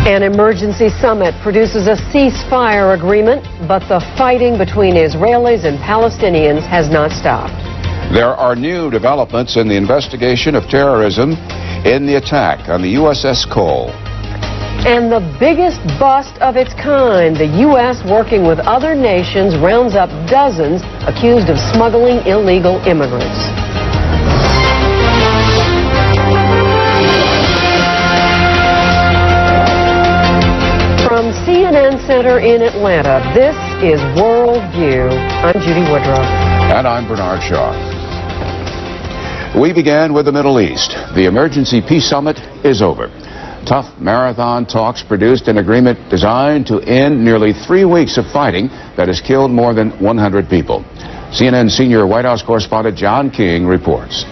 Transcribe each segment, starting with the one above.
An emergency summit produces a ceasefire agreement, but the fighting between Israelis and Palestinians has not stopped. There are new developments in the investigation of terrorism in the attack on the USS Cole. And the biggest bust of its kind, the U.S. working with other nations rounds up dozens accused of smuggling illegal immigrants. From CNN Center in Atlanta, this is World View. I'm Judy Woodruff. And I'm Bernard Shaw. We began with the Middle East. The emergency peace summit is over. Tough marathon talks produced an agreement designed to end nearly 3 weeks of fighting that has killed more than 100 people. CNN senior White House correspondent John King reports.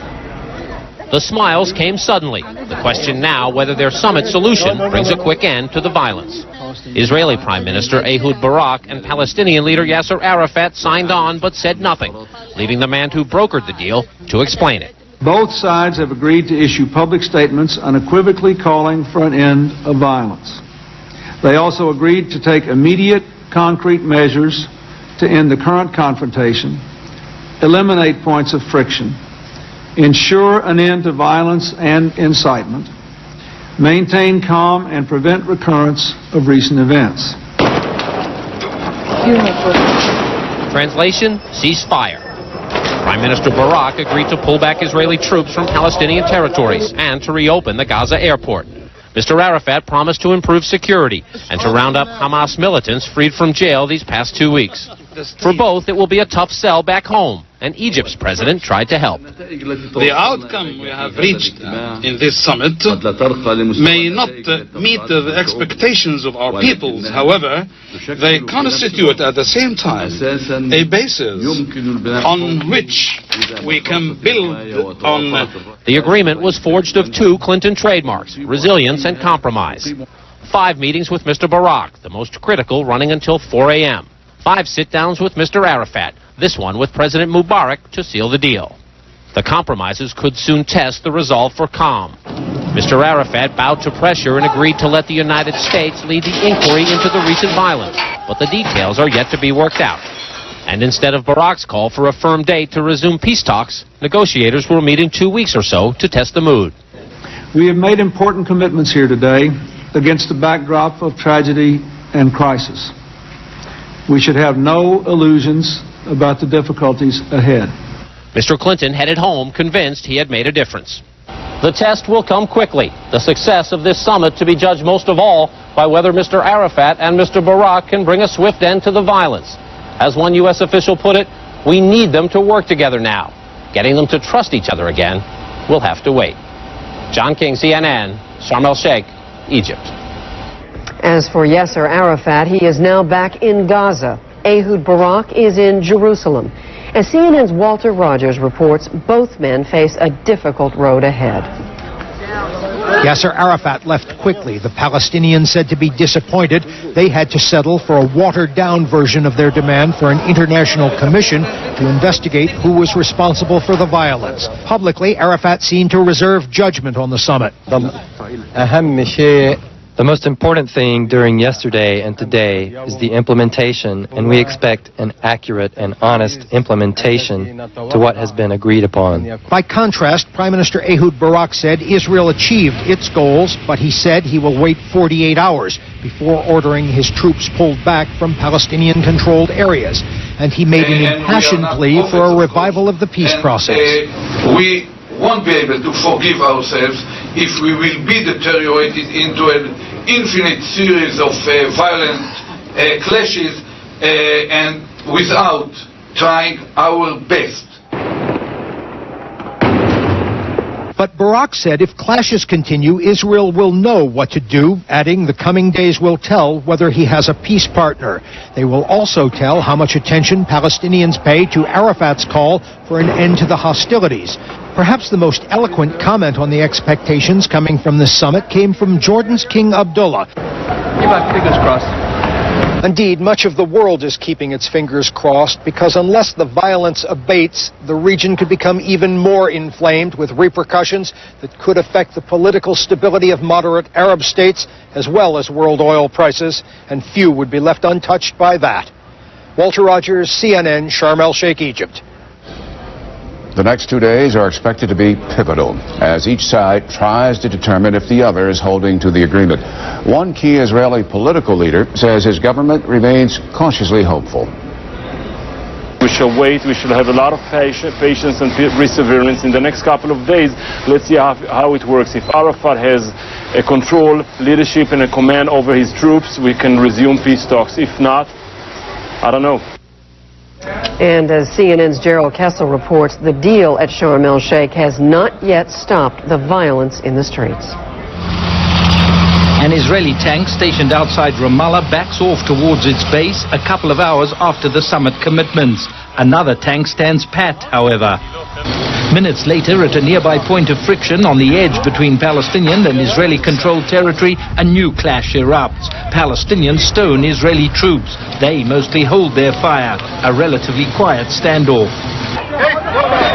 The smiles came suddenly. The question now whether their summit solution brings a quick end to the violence. Israeli Prime Minister Ehud Barak and Palestinian leader Yasser Arafat signed on but said nothing, leaving the man who brokered the deal to explain it. Both sides have agreed to issue public statements unequivocally calling for an end of violence. They also agreed to take immediate, concrete measures to end the current confrontation, eliminate points of friction, ensure an end to violence and incitement, maintain calm and prevent recurrence of recent events. Translation, ceasefire. Prime Minister Barak agreed to pull back Israeli troops from Palestinian territories and to reopen the Gaza airport. Mr. Arafat promised to improve security and to round up Hamas militants freed from jail these past 2 weeks. For both, it will be a tough sell back home, and Egypt's president tried to help. The outcome we have reached in this summit may not meet the expectations of our peoples. However, they constitute at the same time a basis on which we can build on. The agreement was forged of 2 Clinton trademarks, resilience and compromise. 5 meetings with Mr. Barak, the most critical running until 4 a.m. 5 sit-downs with Mr. Arafat, this one with President Mubarak to seal the deal. The compromises could soon test the resolve for calm. Mr. Arafat bowed to pressure and agreed to let the United States lead the inquiry into the recent violence, but the details are yet to be worked out. And instead of Barak's call for a firm date to resume peace talks, negotiators will meet in 2 weeks or so to test the mood. We have made important commitments here today against the backdrop of tragedy and crisis. We should have no illusions about the difficulties ahead. Mr. Clinton headed home convinced he had made a difference. The test will come quickly. The success of this summit to be judged most of all by whether Mr. Arafat and Mr. Barak can bring a swift end to the violence. As one U.S. official put it, we need them to work together now. Getting them to trust each other again will have to wait. John King, CNN, Sharm el-Sheikh, Egypt. As for Yasser Arafat, he is now back in Gaza. Ehud Barak is in Jerusalem. As CNN's Walter Rogers reports, both men face a difficult road ahead. Yasser Arafat left quickly. The Palestinians said to be disappointed. They had to settle for a watered-down version of their demand for an international commission to investigate who was responsible for the violence. Publicly, Arafat seemed to reserve judgment on the summit. The most important thing during yesterday and today is the implementation, and we expect an accurate and honest implementation to what has been agreed upon. By contrast, Prime Minister Ehud Barak said Israel achieved its goals, but he said he will wait 48 hours before ordering his troops pulled back from Palestinian-controlled areas. And he made an impassioned plea for a revival of the peace process. We won't be able to forgive ourselves if we will be deteriorated into an infinite series of violent clashes and without trying our best. But Barak said if clashes continue, Israel will know what to do, adding the coming days will tell whether he has a peace partner. They will also tell how much attention Palestinians pay to Arafat's call for an end to the hostilities. Perhaps the most eloquent comment on the expectations coming from this summit came from Jordan's King Abdullah. Keep our fingers crossed. Indeed, much of the world is keeping its fingers crossed because unless the violence abates, the region could become even more inflamed with repercussions that could affect the political stability of moderate Arab states as well as world oil prices, and few would be left untouched by that. Walter Rogers, CNN, Sharm el-Sheikh, Egypt. The next 2 days are expected to be pivotal as each side tries to determine if the other is holding to the agreement. One key Israeli political leader says his government remains cautiously hopeful. We shall wait. We shall have a lot of patience and perseverance in the next couple of days. Let's see how it works. If Arafat has a control, leadership and a command over his troops, we can resume peace talks. If not, I don't know. And as CNN's Gerald Kessel reports, the deal at Sharm el-Sheikh has not yet stopped the violence in the streets. An Israeli tank stationed outside Ramallah backs off towards its base a couple of hours after the summit commitments. Another tank stands pat, however. Minutes later, at a nearby point of friction on the edge between Palestinian and Israeli-controlled territory, a new clash erupts. Palestinians stone Israeli troops. They mostly hold their fire. A relatively quiet standoff.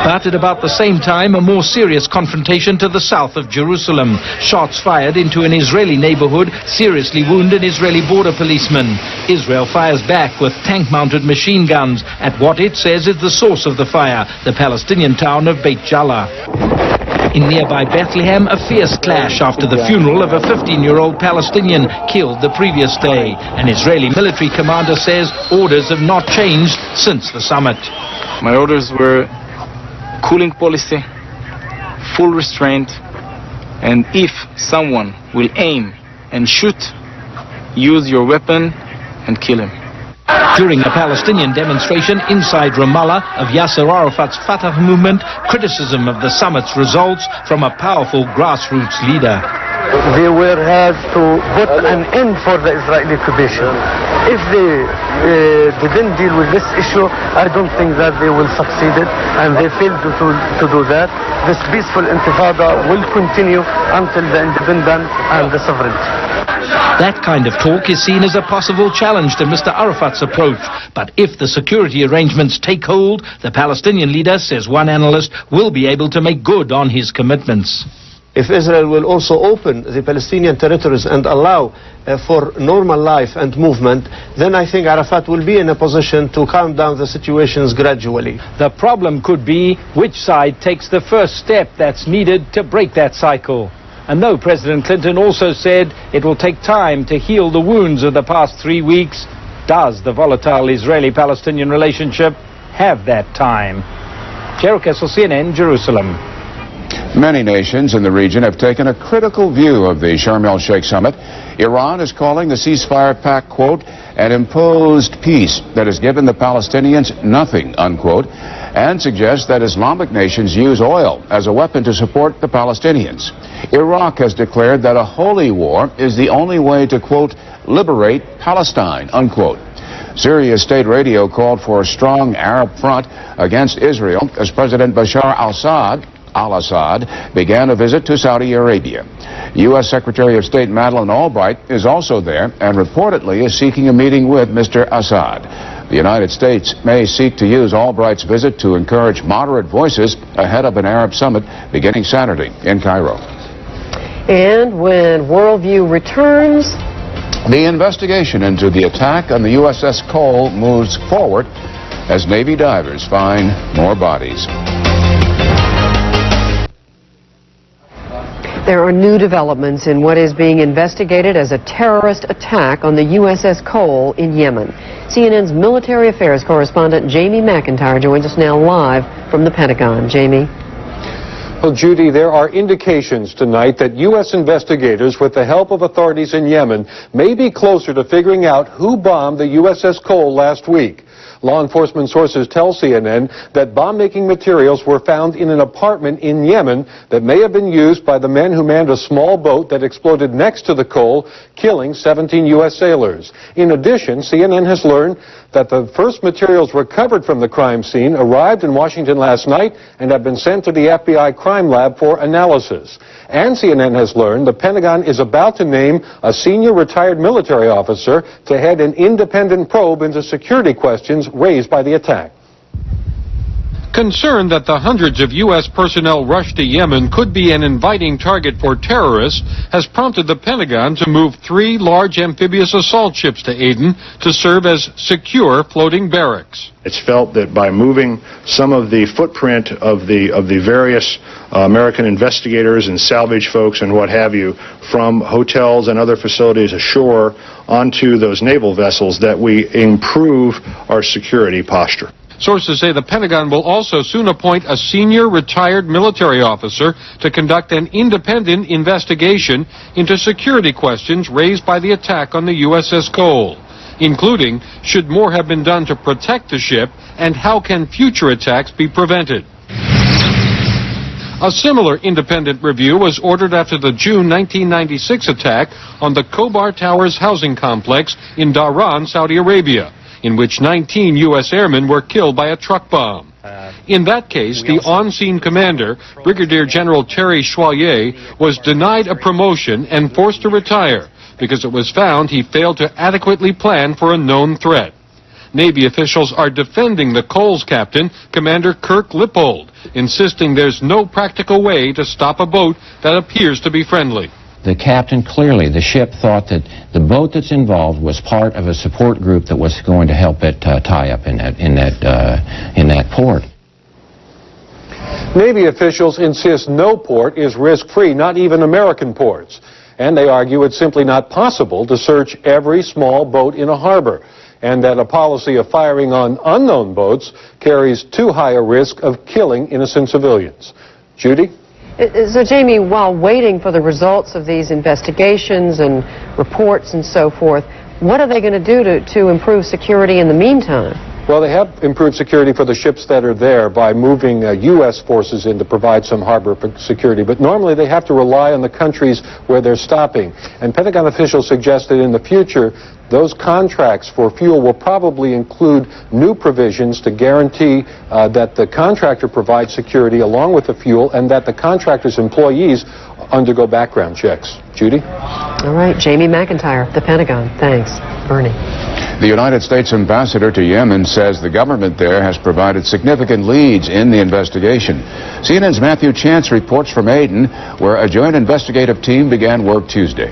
But at about the same time, a more serious confrontation to the south of Jerusalem. Shots fired into an Israeli neighborhood seriously wound an Israeli border policeman. Israel fires back with tank-mounted machine guns at what it says is the source of the fire, the Palestinian town of Beit Jala. In nearby Bethlehem, a fierce clash after the funeral of a 15-year-old Palestinian killed the previous day. An Israeli military commander says orders have not changed since the summit. My orders were cooling policy, full restraint, and if someone will aim and shoot, use your weapon and kill him. During a Palestinian demonstration inside Ramallah of Yasser Arafat's Fatah movement, criticism of the summit's results from a powerful grassroots leader. They will have to put an end for the Israeli occupation. If they didn't deal with this issue, I don't think that they will succeed it, and they failed to do that. This peaceful intifada will continue until the independence and the sovereignty. That kind of talk is seen as a possible challenge to Mr. Arafat's approach. But if the security arrangements take hold, the Palestinian leader, says one analyst, will be able to make good on his commitments. If Israel will also open the Palestinian territories and allow for normal life and movement, then I think Arafat will be in a position to calm down the situations gradually. The problem could be which side takes the first step that's needed to break that cycle. And though President Clinton also said it will take time to heal the wounds of the past 3 weeks, does the volatile Israeli-Palestinian relationship have that time? Gerald Kessel, CNN, Jerusalem. Many nations in the region have taken a critical view of the Sharm el-Sheikh summit. Iran is calling the ceasefire pact, quote, an imposed peace that has given the Palestinians nothing, unquote, and suggests that Islamic nations use oil as a weapon to support the Palestinians. Iraq has declared that a holy war is the only way to, quote, liberate Palestine, unquote. Syria's state radio called for a strong Arab front against Israel as President Bashar al-Assad began a visit to Saudi Arabia. U.S. Secretary of State Madeleine Albright is also there and reportedly is seeking a meeting with Mr. Assad. The United States may seek to use Albright's visit to encourage moderate voices ahead of an Arab summit beginning Saturday in Cairo. And when Worldview returns, the investigation into the attack on the USS Cole moves forward as Navy divers find more bodies. there are new developments in what is being investigated as a terrorist attack on the USS Cole in Yemen. CNN's military affairs correspondent Jamie McIntyre joins us now live from the Pentagon. Jamie. Well, Judy, there are indications tonight that U.S. investigators, with the help of authorities in Yemen, may be closer to figuring out who bombed the USS Cole last week. Law enforcement sources tell CNN that bomb-making materials were found in an apartment in Yemen that may have been used by the men who manned a small boat that exploded next to the coal, killing 17 U.S. sailors. In addition, CNN has learned that the first materials recovered from the crime scene arrived in Washington last night and have been sent to the FBI crime lab for analysis. And CNN has learned the Pentagon is about to name a senior retired military officer to head an independent probe into security questions raised by the attack. Concern that the hundreds of U.S. personnel rushed to Yemen could be an inviting target for terrorists has prompted the Pentagon to move 3 large amphibious assault ships to Aden to serve as secure floating barracks. It's felt that by moving some of the footprint of the various American investigators and salvage folks and what have you from hotels and other facilities ashore onto those naval vessels, that we improve our security posture. Sources say the Pentagon will also soon appoint a senior retired military officer to conduct an independent investigation into security questions raised by the attack on the USS Cole, including should more have been done to protect the ship and how can future attacks be prevented. A similar independent review was ordered after the June 1996 attack on the Khobar Towers housing complex in Dhahran, Saudi Arabia, in which 19 U.S. airmen were killed by a truck bomb. In that case, the on-scene commander, Brigadier General Terry Chevalier, was denied a promotion and forced to retire because it was found he failed to adequately plan for a known threat. Navy officials are defending the Cole's captain, Commander Kirk Lippold, insisting there's no practical way to stop a boat that appears to be friendly. The captain clearly, the ship, thought that the boat that's involved was part of a support group that was going to help it tie up in that port. Navy officials insist no port is risk-free, not even American ports. And they argue it's simply not possible to search every small boat in a harbor, and that a policy of firing on unknown boats carries too high a risk of killing innocent civilians. Judy? So, Jamie, while waiting for the results of these investigations and reports and so forth, what are they going to do to improve security in the meantime? Well, they have improved security for the ships that are there by moving U.S. forces in to provide some harbor security. But normally they have to rely on the countries where they're stopping. And Pentagon officials suggest that in the future, those contracts for fuel will probably include new provisions to guarantee that the contractor provides security along with the fuel, and that the contractor's employees undergo background checks. Judy? All right, Jamie McIntyre, the Pentagon. Thanks. Bernie. The United States ambassador to Yemen says the government there has provided significant leads in the investigation. CNN's Matthew Chance reports from Aden, where a joint investigative team began work Tuesday.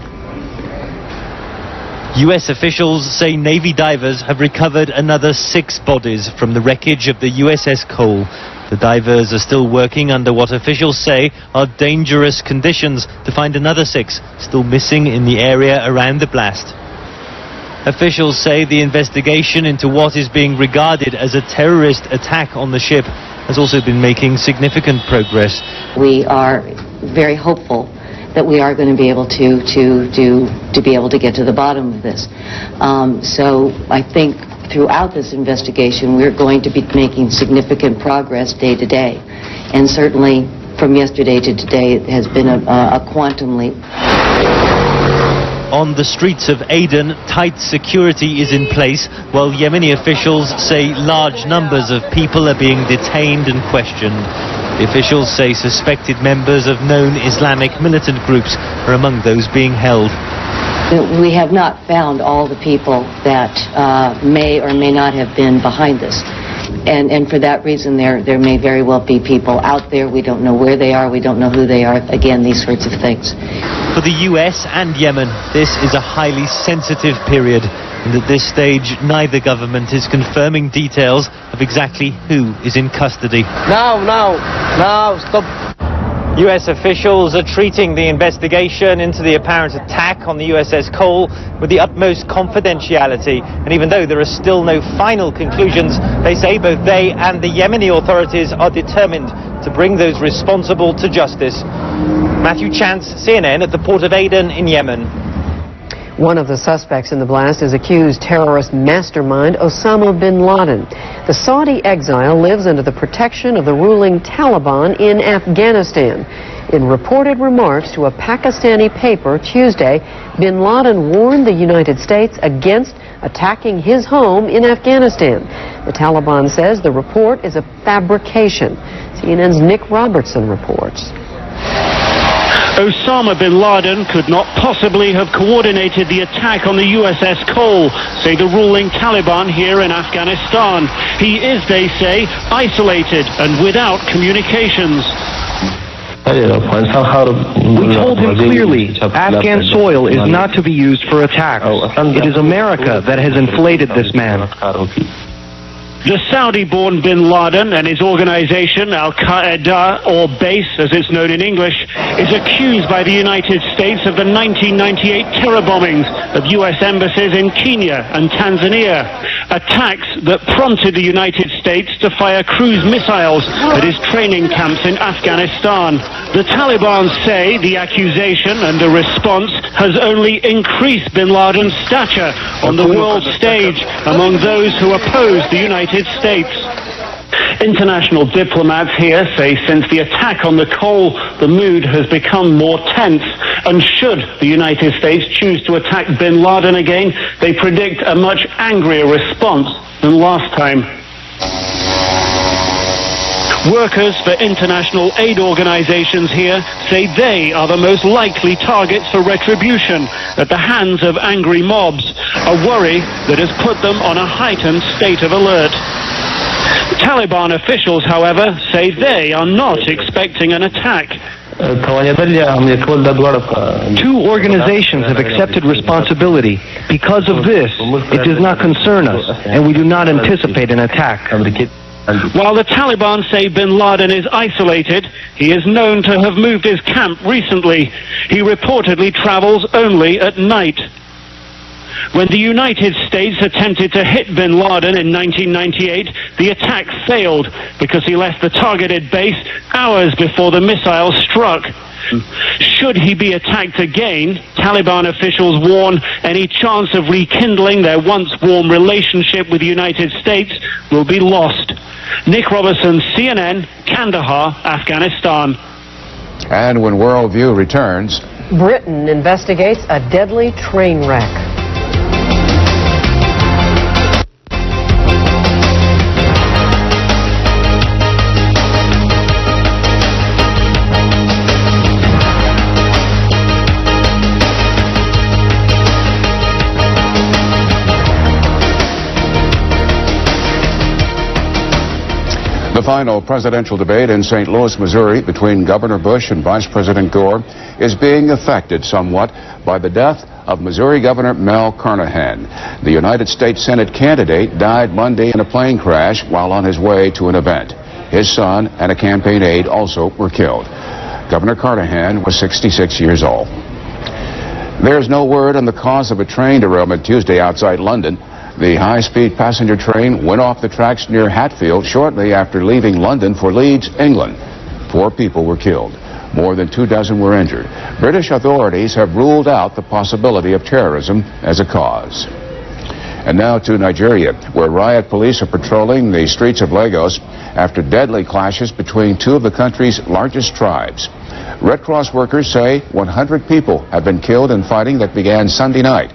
U.S. officials say Navy divers have recovered another 6 bodies from the wreckage of the USS Cole. The divers are still working under what officials say are dangerous conditions to find another 6 still missing in the area around the blast. Officials say the investigation into what is being regarded as a terrorist attack on the ship has also been making significant progress. We are very hopeful that we are going to be able to get to the bottom of this. So I think throughout this investigation we're going to be making significant progress day to day, and certainly from yesterday to today it has been a quantum leap. On the streets of Aden, tight security is in place, while Yemeni officials say large numbers of people are being detained and questioned. The officials say suspected members of known Islamic militant groups are among those being held. We have not found all the people that may or may not have been behind this. And for that reason, there may very well be people out there. We don't know where they are. We don't know who they are. Again, these sorts of things. For the US and Yemen, this is a highly sensitive period. And at this stage, neither government is confirming details of exactly who is in custody. Now, stop. US officials are treating the investigation into the apparent attack on the USS Cole with the utmost confidentiality. And even though there are still no final conclusions, they say both they and the Yemeni authorities are determined to bring those responsible to justice. Matthew Chance, CNN at the port of Aden in Yemen. One of the suspects in the blast is accused terrorist mastermind Osama bin Laden. The Saudi exile lives under the protection of the ruling Taliban in Afghanistan. In reported remarks to a Pakistani paper Tuesday, bin Laden warned the United States against attacking his home in Afghanistan. The Taliban says the report is a fabrication. CNN's Nick Robertson reports. Osama bin Laden could not possibly have coordinated the attack on the USS Cole, say the ruling Taliban here in Afghanistan. He is, they say, isolated and without communications. We told him clearly, Afghan soil is not to be used for attacks. It is America that has inflated this man. The Saudi-born bin Laden and his organization, Al-Qaeda, or BASE as it's known in English, is accused by the United States of the 1998 terror bombings of U.S. embassies in Kenya and Tanzania, attacks that prompted the United States to fire cruise missiles at his training camps in Afghanistan. The Taliban say the accusation and the response has only increased bin Laden's stature on the world stage among those who oppose the United States. International diplomats here say since the attack on the Cole, the mood has become more tense, and should the United States choose to attack bin Laden again, they predict a much angrier response than last time. Workers for international aid organizations here say they are the most likely targets for retribution at the hands of angry mobs, a worry that has put them on a heightened state of alert. Taliban officials, however, say they are not expecting an attack. Two organizations have accepted responsibility. Because of this, it does not concern us, and we do not anticipate an attack. While the Taliban say bin Laden is isolated, he is known to have moved his camp recently. He reportedly travels only at night. When the United States attempted to hit bin Laden in 1998, the attack failed because he left the targeted base hours before the missile struck. Should he be attacked again, Taliban officials warn any chance of rekindling their once warm relationship with the United States will be lost. Nick Robertson, CNN, Kandahar, Afghanistan. And when Worldview returns, Britain investigates a deadly train wreck. the final presidential debate in St. Louis, Missouri, between Governor Bush and Vice President Gore is being affected somewhat by the death of Missouri Governor Mel Carnahan. The United States Senate candidate died Monday in a plane crash while on his way to an event. His son and a campaign aide also were killed. Governor Carnahan was 66 years old. There's no word on the cause of a train derailment Tuesday outside London. The high-speed passenger train went off the tracks near Hatfield shortly after leaving London for Leeds, England. 4 people were killed. More than 24 were injured. British authorities have ruled out the possibility of terrorism as a cause. And now to Nigeria, where riot police are patrolling the streets of Lagos after deadly clashes between 2 of the country's largest tribes. Red Cross workers say 100 people have been killed in fighting that began Sunday night.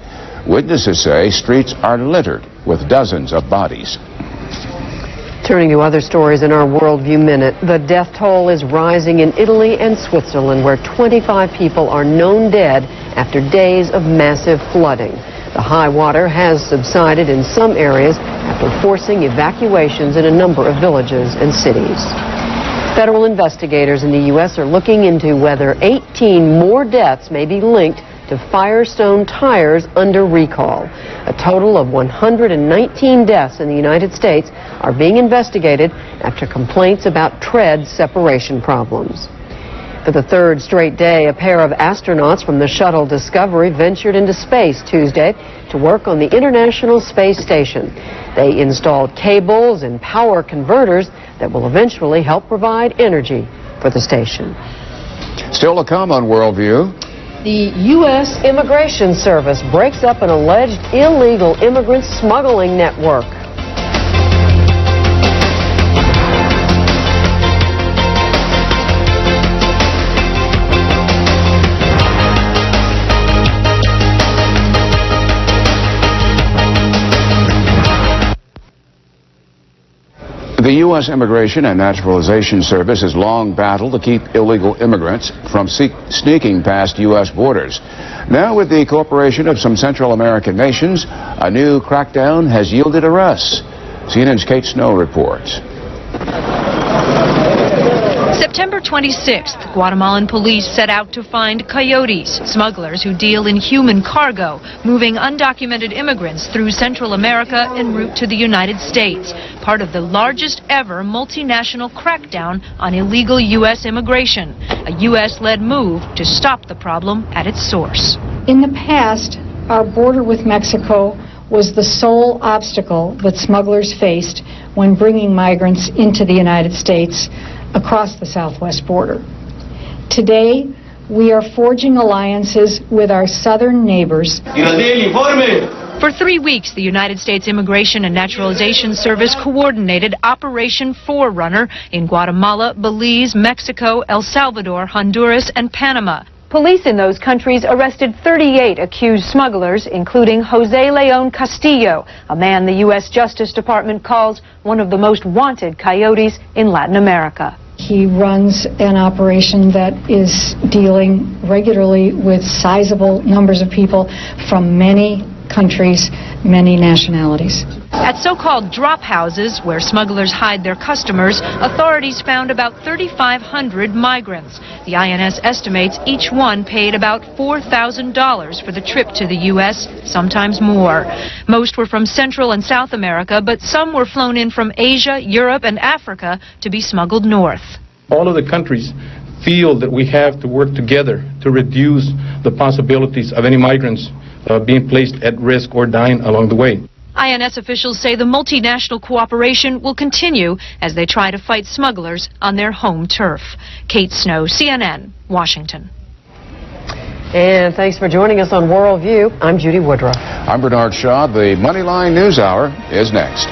Witnesses say streets are littered with dozens of bodies. Turning to other stories in our Worldview Minute, the death toll is rising in Italy and Switzerland, where 25 people are known dead after days of massive flooding. The high water has subsided in some areas after forcing evacuations in a number of villages and cities. Federal investigators in the U.S. are looking into whether 18 more deaths may be linked to Firestone tires under recall. A total of 119 deaths in the United States are being investigated after complaints about tread separation problems. For the 3rd straight day, a pair of astronauts from the shuttle Discovery ventured into space Tuesday to work on the International Space Station. They installed cables and power converters that will eventually help provide energy for the station. Still to come on Worldview. The U.S. Immigration Service breaks up an alleged illegal immigrant smuggling network. The U.S. Immigration and Naturalization Service has long battled to keep illegal immigrants from sneaking past U.S. borders. Now, with the cooperation of some Central American nations, a new crackdown has yielded arrests. CNN's Kate Snow reports. September 26th, Guatemalan police set out to find coyotes, smugglers who deal in human cargo, moving undocumented immigrants through Central America en route to the United States, part of the largest ever multinational crackdown on illegal U.S. immigration, a U.S.-led move to stop the problem at its source. In the past, our border with Mexico was the sole obstacle that smugglers faced when bringing migrants into the United States across the southwest border. Today, we are forging alliances with our southern neighbors. For 3 weeks, the United States Immigration and Naturalization Service coordinated Operation Forerunner in Guatemala, Belize, Mexico, El Salvador, Honduras, and Panama. Police in those countries arrested 38 accused smugglers, including Jose Leon Castillo, a man the U.S. Justice Department calls one of the most wanted coyotes in Latin America. He runs an operation that is dealing regularly with sizable numbers of people from many countries, many nationalities. At so-called drop houses, where smugglers hide their customers, authorities found about 3,500 migrants. The INS estimates each one paid about $4,000 for the trip to the U.S., sometimes more. Most were from Central and South America, but some were flown in from Asia, Europe, and Africa to be smuggled north. All of the countries feel that we have to work together to reduce the possibilities of any migrants being placed at risk or dying along the way. INS officials say the multinational cooperation will continue as they try to fight smugglers on their home turf. Kate Snow, CNN, Washington. And thanks for joining us on Worldview. I'm Judy Woodruff. I'm Bernard Shaw. The Moneyline News Hour is next.